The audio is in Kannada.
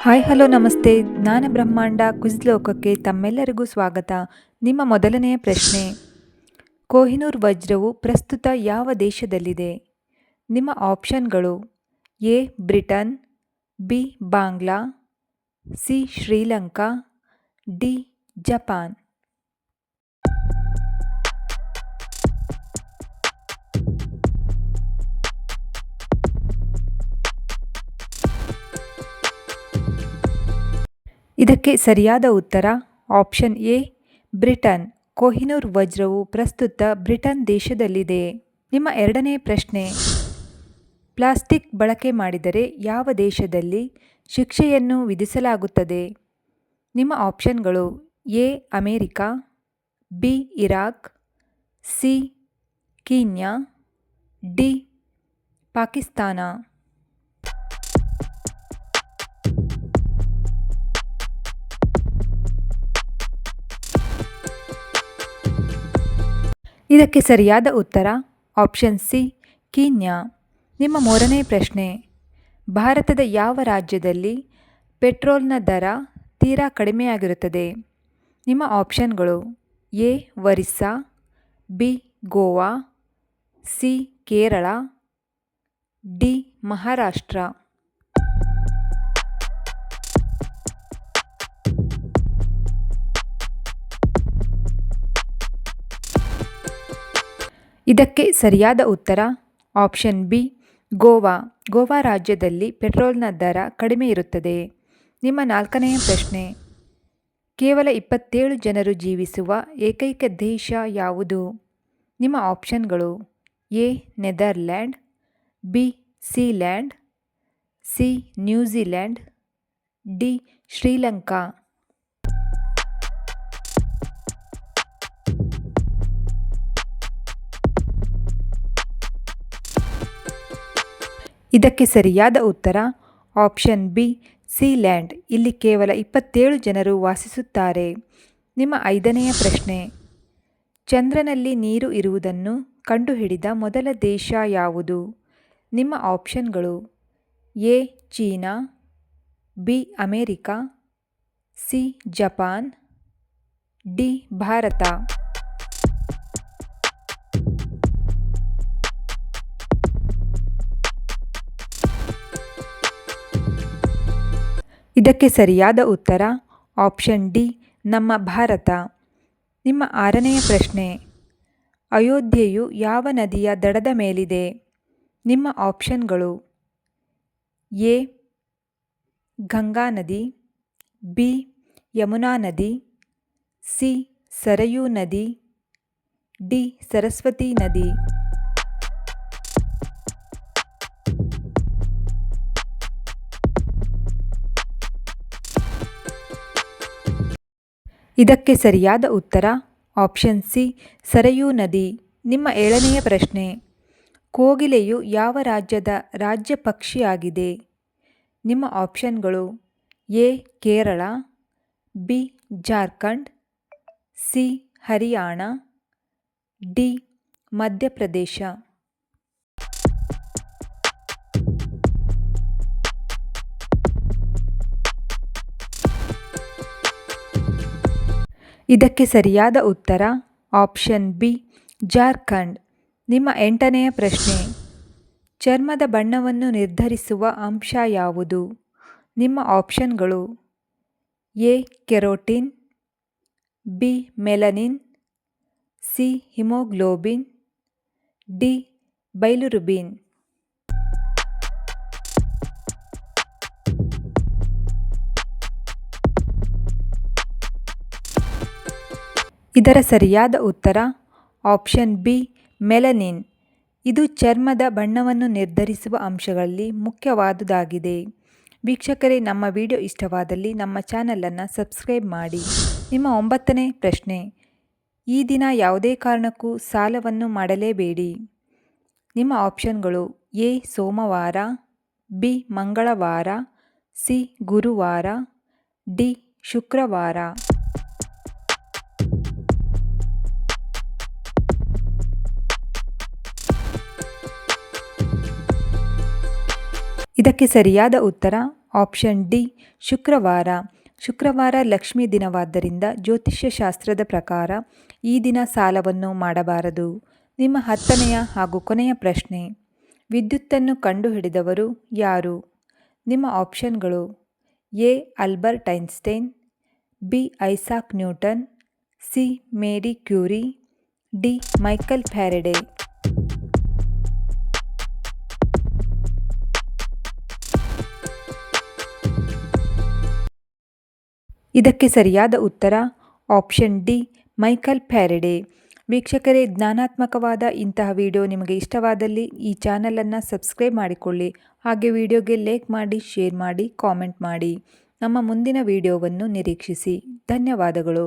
ಹಾಯ್ ಹಲೋ ನಮಸ್ತೆ. ಜ್ಞಾನ ಬ್ರಹ್ಮಾಂಡ ಕ್ವಿಜ್ ಲೋಕಕ್ಕೆ ತಮ್ಮೆಲ್ಲರಿಗೂ ಸ್ವಾಗತ. ನಿಮ್ಮ ಮೊದಲನೆಯ ಪ್ರಶ್ನೆ, ಕೊಹಿನೂರ್ ವಜ್ರವು ಪ್ರಸ್ತುತ ಯಾವ ದೇಶದಲ್ಲಿದೆ? ನಿಮ್ಮ ಆಪ್ಷನ್ಗಳು: A Britain, B Bangla, C Sri Lanka, D Japan. ಇದಕ್ಕೆ ಸರಿಯಾದ ಉತ್ತರ ಆಪ್ಷನ್ ಎ ಬ್ರಿಟನ್. ಕೊಹಿನೂರ್ ವಜ್ರವು ಪ್ರಸ್ತುತ ಬ್ರಿಟನ್ ದೇಶದಲ್ಲಿದೆ. ನಿಮ್ಮ ಎರಡನೇ ಪ್ರಶ್ನೆ, ಪ್ಲಾಸ್ಟಿಕ್ ಬಳಕೆ ಮಾಡಿದರೆ ಯಾವ ದೇಶದಲ್ಲಿ ಶಿಕ್ಷೆಯನ್ನು ವಿಧಿಸಲಾಗುತ್ತದೆ? ನಿಮ್ಮ ಆಪ್ಷನ್ಗಳು: A America, B Iraq, C Kenya, D Pakistan. ಇದಕ್ಕೆ ಸರಿಯಾದ ಉತ್ತರ ಆಪ್ಷನ್ ಸಿ ಕೀನ್ಯಾ. ನಿಮ್ಮ ಮೂರನೇ ಪ್ರಶ್ನೆ, ಭಾರತದ ಯಾವ ರಾಜ್ಯದಲ್ಲಿ ಪೆಟ್ರೋಲ್ನ ದರ ತೀರಾ ಕಡಿಮೆಯಾಗಿರುತ್ತದೆ? ನಿಮ್ಮ ಆಪ್ಷನ್ಗಳು: A Orissa, B Goa, C Kerala, D Maharashtra. ಇದಕ್ಕೆ ಸರಿಯಾದ ಉತ್ತರ ಆಪ್ಷನ್ ಬಿ ಗೋವಾ. ಗೋವಾ ರಾಜ್ಯದಲ್ಲಿ ಪೆಟ್ರೋಲ್ನ ದರ ಕಡಿಮೆ ಇರುತ್ತದೆ. ನಿಮ್ಮ ನಾಲ್ಕನೆಯ ಪ್ರಶ್ನೆ, ಕೇವಲ 27 ಜನರು ಜೀವಿಸುವ ಏಕೈಕ ದೇಶ ಯಾವುದು? ನಿಮ್ಮ ಆಪ್ಷನ್ಗಳು: A Netherland, B Sealand, C New Zealand, D Sri Lanka. ಇದಕ್ಕೆ ಸರಿಯಾದ ಉತ್ತರ ಆಪ್ಷನ್ ಬಿ ಸೀಲ್ಯಾಂಡ್. ಇಲ್ಲಿ ಕೇವಲ 27 ಜನರು ವಾಸಿಸುತ್ತಾರೆ. ನಿಮ್ಮ ಐದನೆಯ ಪ್ರಶ್ನೆ, ಚಂದ್ರನಲ್ಲಿ ನೀರು ಇರುವುದನ್ನು ಕಂಡುಹಿಡಿದ ಮೊದಲ ದೇಶ ಯಾವುದು? ನಿಮ್ಮ ಆಪ್ಷನ್ಗಳು: A China, B America, C Japan, D Bharat. ಇದಕ್ಕೆ ಸರಿಯಾದ ಉತ್ತರ ಆಪ್ಷನ್ ಡಿ ನಮ್ಮ ಭಾರತ. ನಿಮ್ಮ ಆರನೆಯ ಪ್ರಶ್ನೆ, ಅಯೋಧ್ಯೆಯು ಯಾವ ನದಿಯ ದಡದ ಮೇಲಿದೆ? ನಿಮ್ಮ ಆಪ್ಷನ್ಗಳು: ಎ ಗಂಗಾ ನದಿ, ಬಿ ಯಮುನಾ ನದಿ, ಸಿ ಸರಯೂ ನದಿ, ಡಿ ಸರಸ್ವತಿ ನದಿ. ಇದಕ್ಕೆ ಸರಿಯಾದ ಉತ್ತರ ಆಪ್ಷನ್ ಸಿ ಸರಯೂ ನದಿ. ನಿಮ್ಮ ಏಳನೆಯ ಪ್ರಶ್ನೆ, ಕೋಗಿಲೆಯು ಯಾವ ರಾಜ್ಯದ ರಾಜ್ಯ ಪಕ್ಷಿಯಾಗಿದೆ? ನಿಮ್ಮ ಆಪ್ಷನ್ಗಳು: A Kerala, B Jharkhand, C Haryana, D Madhya Pradesh. ಇದಕ್ಕೆ ಸರಿಯಾದ ಉತ್ತರ ಆಪ್ಷನ್ ಬಿ ಜಾರ್ಖಂಡ್. ನಿಮ್ಮ ಎಂಟನೆಯ ಪ್ರಶ್ನೆ, ಚರ್ಮದ ಬಣ್ಣವನ್ನು ನಿರ್ಧರಿಸುವ ಅಂಶ ಯಾವುದು? ನಿಮ್ಮ ಆಪ್ಷನ್ಗಳು: A carotene, B melanin, C haemoglobin, D bilirubin. ಇದರ ಸರಿಯಾದ ಉತ್ತರ ಆಪ್ಷನ್ ಬಿ ಮೆಲನಿನ್. ಇದು ಚರ್ಮದ ಬಣ್ಣವನ್ನು ನಿರ್ಧರಿಸುವ ಅಂಶಗಳಲ್ಲಿ ಮುಖ್ಯವಾದುದಾಗಿದೆ. ವೀಕ್ಷಕರೇ, ನಮ್ಮ ವಿಡಿಯೋ ಇಷ್ಟವಾದಲ್ಲಿ ನಮ್ಮ ಚಾನಲನ್ನು ಸಬ್ಸ್ಕ್ರೈಬ್ ಮಾಡಿ. ನಿಮ್ಮ ಒಂಬತ್ತನೇ ಪ್ರಶ್ನೆ, ಈ ದಿನ ಯಾವುದೇ ಕಾರಣಕ್ಕೂ ಸಾಲವನ್ನು ಮಾಡಲೇಬೇಡಿ. ನಿಮ್ಮ ಆಪ್ಷನ್ಗಳು: ಎ ಸೋಮವಾರ, ಬಿ ಮಂಗಳವಾರ, ಸಿ ಗುರುವಾರ, ಡಿ ಶುಕ್ರವಾರ. ಇದಕ್ಕೆ ಸರಿಯಾದ ಉತ್ತರ ಆಪ್ಷನ್ ಡಿ ಶುಕ್ರವಾರ. ಶುಕ್ರವಾರ ಲಕ್ಷ್ಮೀ ದಿನವಾದ್ದರಿಂದ ಜ್ಯೋತಿಷ್ಯ ಶಾಸ್ತ್ರದ ಪ್ರಕಾರ ಈ ದಿನ ಸಾಲವನ್ನು ಮಾಡಬಾರದು. ನಿಮ್ಮ 10ನೆಯ ಹಾಗೂ ಕೊನೆಯ ಪ್ರಶ್ನೆ, ವಿದ್ಯುತ್ತನ್ನು ಕಂಡುಹಿಡಿದವರು ಯಾರು? ನಿಮ್ಮ ಆಪ್ಷನ್ಗಳು A Albert Einstein, B Isaac Newton, C Marie Curie, D Michael Faraday. ಇದಕ್ಕೆ ಸರಿಯಾದ ಉತ್ತರ ಆಪ್ಷನ್ ಡಿ ಮೈಕಲ್ ಫ್ಯಾರಡೆ. ವೀಕ್ಷಕರೇ, ಜ್ಞಾನಾತ್ಮಕವಾದ ಇಂತಹ ವಿಡಿಯೋ ನಿಮಗೆ ಇಷ್ಟವಾದಲ್ಲಿ ಈ ಚಾನಲನ್ನು ಸಬ್ಸ್ಕ್ರೈಬ್ ಮಾಡಿಕೊಳ್ಳಿ. ಹಾಗೆ ವಿಡಿಯೋಗೆ ಲೈಕ್ ಮಾಡಿ, ಶೇರ್ ಮಾಡಿ, ಕಾಮೆಂಟ್ ಮಾಡಿ. ನಮ್ಮ ಮುಂದಿನ ವಿಡಿಯೋವನ್ನು ನಿರೀಕ್ಷಿಸಿ. ಧನ್ಯವಾದಗಳು.